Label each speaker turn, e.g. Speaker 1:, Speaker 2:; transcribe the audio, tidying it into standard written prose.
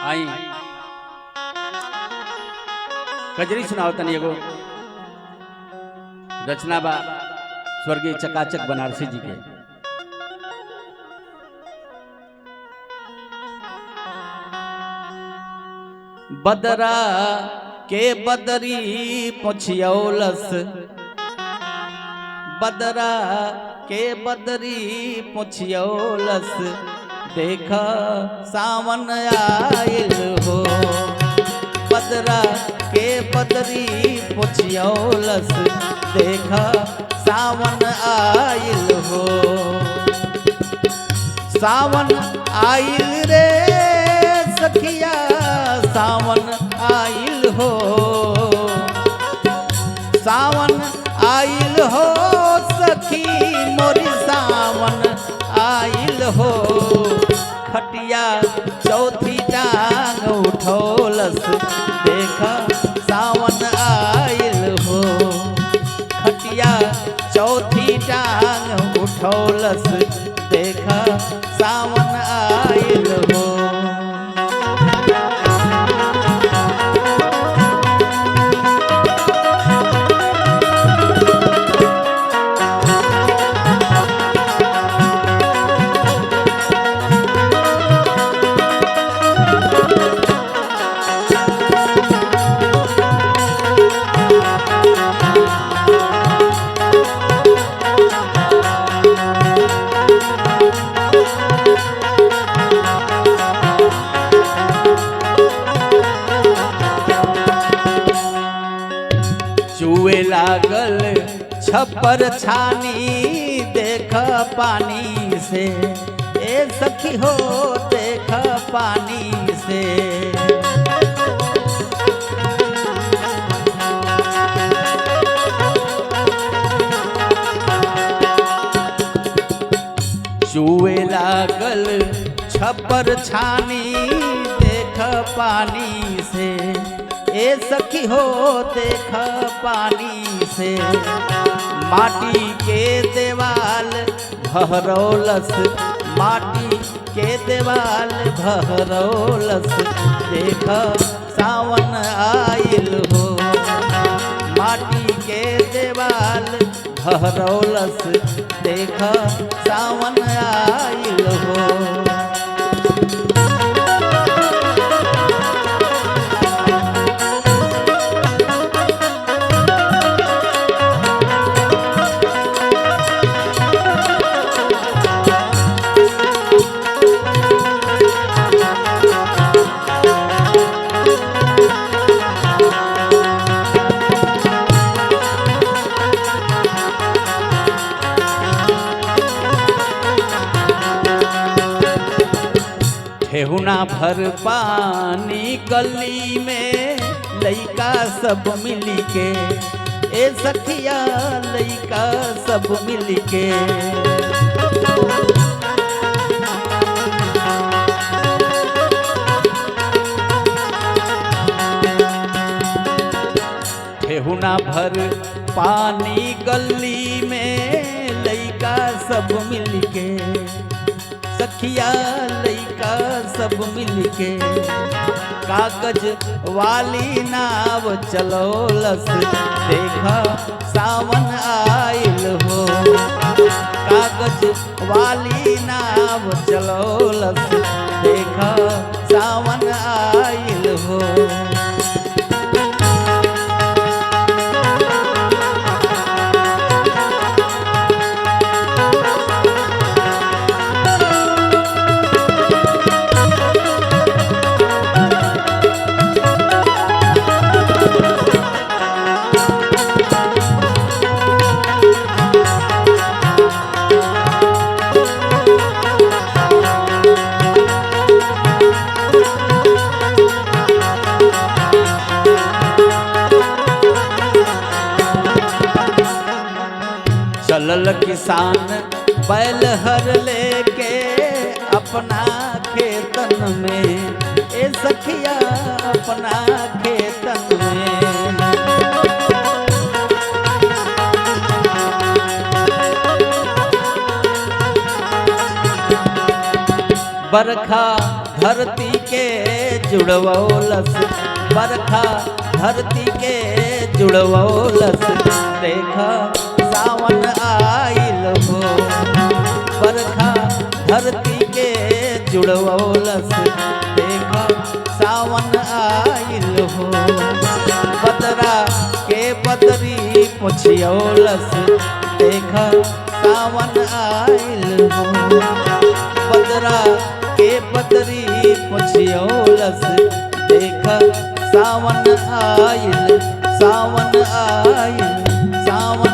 Speaker 1: आई कजरी सुनावतन एगो रचना बा स्वर्गीय चकाचक बनारसी जी के। बदरा के बदरी पुछियौलस, बदरा के बदरी पुछियौलस, देखा सावन आयल हो। बदरा के बदरी पुछियौलस, देखा सावन आयल हो। सावन आयल रे सखिया, सावन आयल हो। सावन आयल हो सखी मोरी, सावन आयल हो। खटिया चौथी टांग उठौलस, देखा सावन आयल हो। खटिया चौथी टांग उठौलस, देखा सावन आयल हो। चुए लागल छप्पर छानी, देख पानी से ए सखी हो, देख पानी से। चुए लागल छप्पर छानी, देख पानी से ए सखी हो, देख पानी से। माटी के देवाल भरौलस, माटी के देवाल भरौलस, देख सावन आयल हो। माटी के देवाल भरौलस, देख सावन आयल हो। ठेहुना भर पानी गली में, लइका सब मिली के ए सखिया, लइका सब मिली के। ठेहुना भर पानी गली में, लइका सब मिली के। सखिया लइका सब मिलके, कागज वाली नाव चलौलस, देखा सावन आयल हो। कागज वाली नाव चलौलस, देखा सावन आयल हो। चलल किसान बैल हर लेके अपना खेतन में, ए सखिया अपना खेतन में। बरखा धरती के जुड़वलस, बरखा धरती के जुड़वलस, देखा सावन आइल हो। बरखा धरती के जुड़वलस, देखा सावन आइल हो। बदरा के बदरी पुछियौलस, देखा सावन आइल हो। बदरा के बदरी पुछियौलस, देखा सावन आइल, सावन आइल, सावन